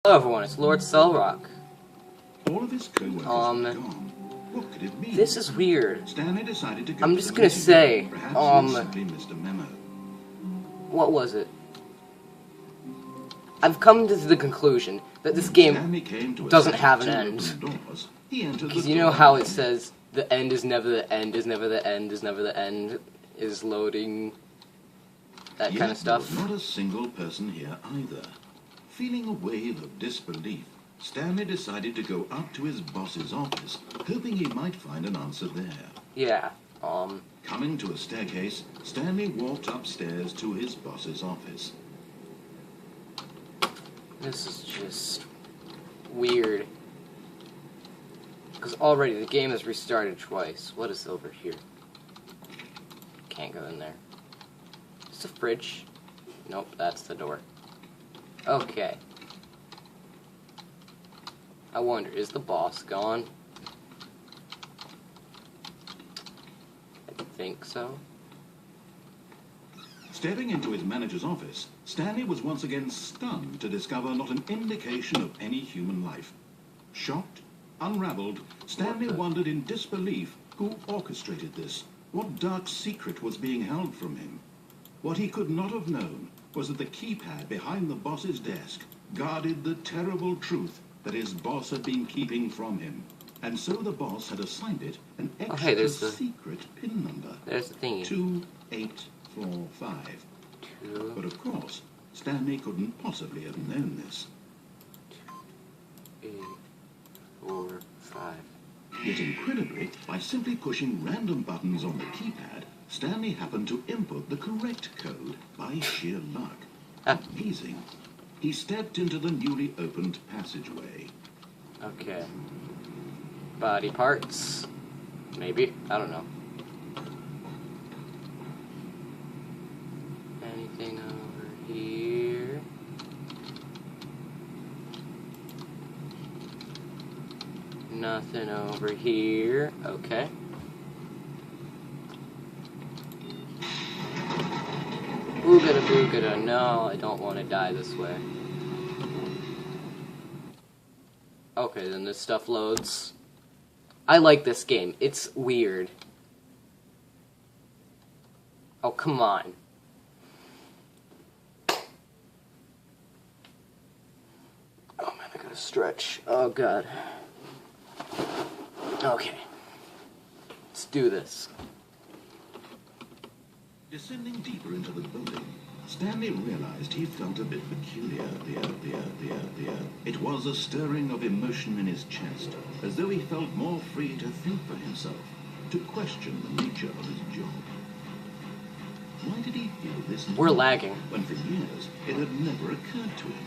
Hello everyone, it's Lord Cellrock. All of his co-workers were gone. What could it mean? This is weird. Stanley decided to go I'm to just the gonna meeting. say, Perhaps he simply missed a memo. what was it? I've come to the conclusion that this game doesn't have an end. Because you know how it says, the end is never the end, is never the end, is never the end, is loading, that kind of stuff. There was not a single person here either. Feeling a wave of disbelief, Stanley decided to go up to his boss's office, hoping he might find an answer there. Yeah, Coming to a staircase, Stanley walked upstairs to his boss's office. this is just weird. Because already the game has restarted twice. What is over here? Can't go in there. It's a fridge. Nope, that's the door. Okay. I wonder, is the boss gone? I think so. Stepping into his manager's office, Stanley was once again stunned to discover not an indication of any human life. Shocked, unraveled, Stanley wondered in disbelief who orchestrated this. What dark secret was being held from him? What he could not have known was that the keypad behind the boss's desk guarded the terrible truth that his boss had been keeping from him. And so the boss had assigned it an extra secret PIN number. There's the thingy. 2845. But of course, Stanley couldn't possibly have known this. 2, 8, 4, 5. Yet incredibly, by simply pushing random buttons on the keypad, Stanley happened to input the correct code by sheer luck. Amazing. He stepped into the newly opened passageway. Okay. Body parts. Maybe. I don't know. Anything over here? Nothing over here. Okay. Boogada boogada. No, I don't want to die this way. Okay, then this stuff loads. I like this game. It's weird. Oh, come on. Oh man, I gotta stretch. Oh god. Okay. Let's do this. Descending deeper into the building, Stanley realized he felt a bit peculiar. It was a stirring of emotion in his chest, as though he felt more free to think for himself, to question the nature of his job. Why did he feel this? We're lagging. When for years it had never occurred to him.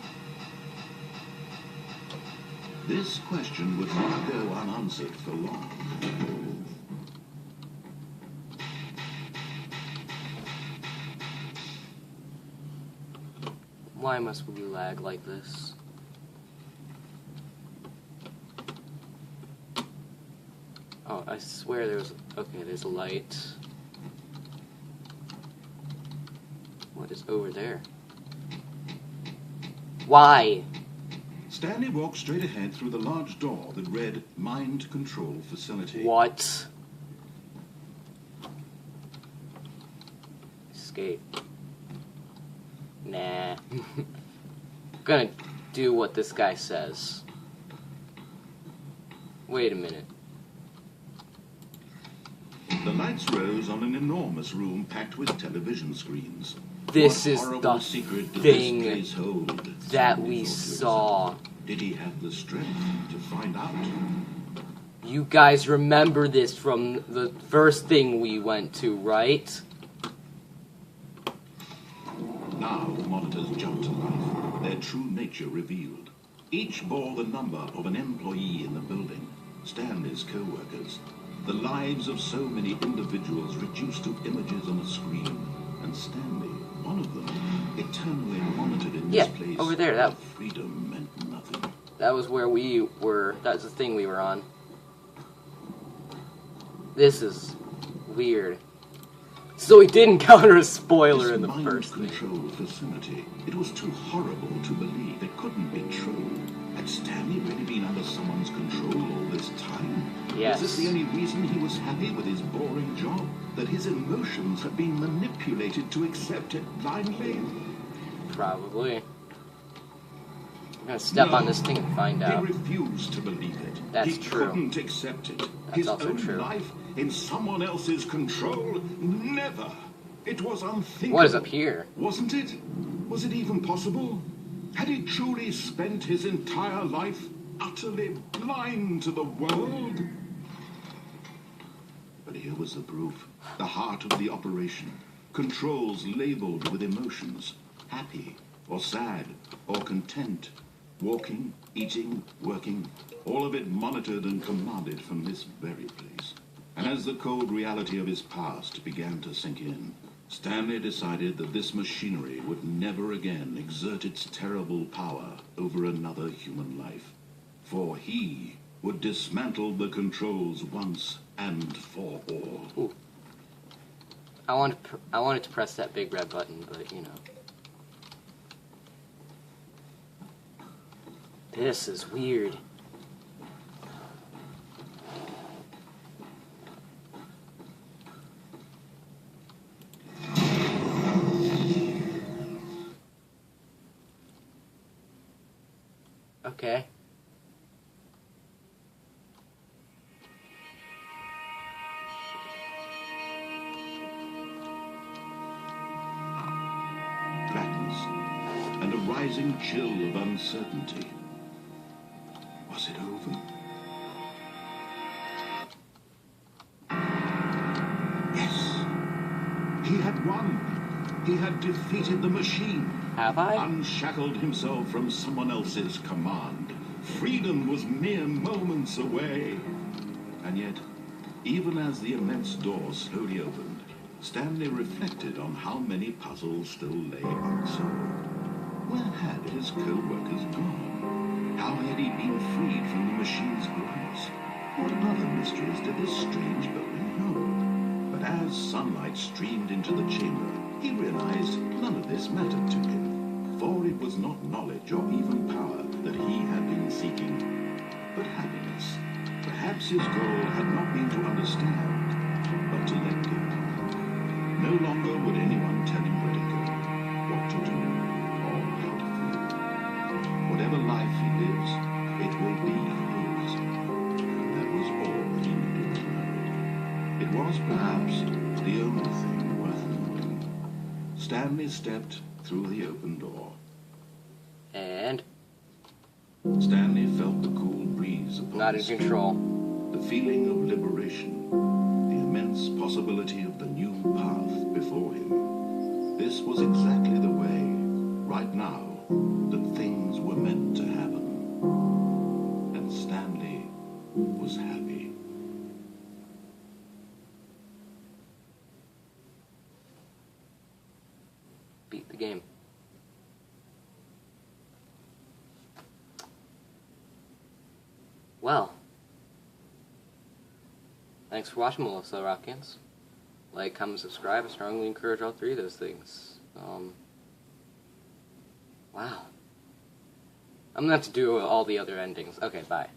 This question would not go unanswered for long. Why must we lag like this? Oh, I swear there's... Okay, there's a light. What is over there? Why? Stanley walked straight ahead through the large door that read Mind Control Facility. What? Escape. Nah. I'm gonna do what this guy says. Wait a minute. The lights rose on an enormous room packed with television screens. This What is horrible the secret did thing this place hold? that Stanley we thought to saw. himself. Did he have the strength to find out? You guys remember this from the first thing we went to, right? Now the monitors jumped to life, their true nature revealed. Each bore the number of an employee in the building, Stanley's co-workers. The lives of so many individuals reduced to images on a screen, and Stanley, one of them, eternally monitored in this place. Over there. That freedom meant nothing. That was where we were. That's the thing we were on. This is weird. So we did encounter a spoiler in the first thing. Control facility. It was too horrible to believe. It couldn't be true. Yes. Was this the only reason he was happy with his boring job? That his emotions had been manipulated to accept it blindly? Probably. I'm gonna step on this thing and find out. He refused to believe it. That's he true. Couldn't accept it. That's His also own true. life in someone else's control? Never. It was unthinkable. What is up here? Wasn't it? Was it even possible? Had he truly spent his entire life utterly blind to the world? But here was the proof. The heart of the operation. Controls labeled with emotions. Happy, or sad, or content. Walking, eating, working. All of it monitored and commanded from this very place. And as the cold reality of his past began to sink in, Stanley decided that this machinery would never again exert its terrible power over another human life. For he would dismantle the controls once and for all. Ooh. I wanted to press that big red button, but you know. This is weird. Okay. Blackness and a rising chill of uncertainty. Was it over? Yes. He had won. He had defeated the machine. Have I? Unshackled himself from someone else's command. Freedom was mere moments away. And yet, even as the immense door slowly opened, Stanley reflected on how many puzzles still lay unsolved. Where had his co-workers gone? How had he been freed from the machine's grasp? What other mysteries did this strange building hold? But as sunlight streamed into the chamber, he realized none of this mattered to him, for it was not knowledge or even power that he had been seeking, but happiness. Perhaps his goal had not been to understand, but to let go. No longer would anyone tell him where to go, what to do, or how to feel. Whatever life he lives, it will be his. And that was all he needed to know. It was perhaps the only thing worth knowing. Stanley stepped through the open door. And Stanley felt the cool breeze upon not in his skin. control. The feeling of liberation, the immense possibility of the new path before him. This was exactly the way, right now, that things were meant to happen. And Stanley was happy. Beat the game. Well, thanks for watching, Melissa Rockins. Like, comment, subscribe. I strongly encourage all three of those things. Wow. I'm gonna have to do all the other endings. Okay, bye.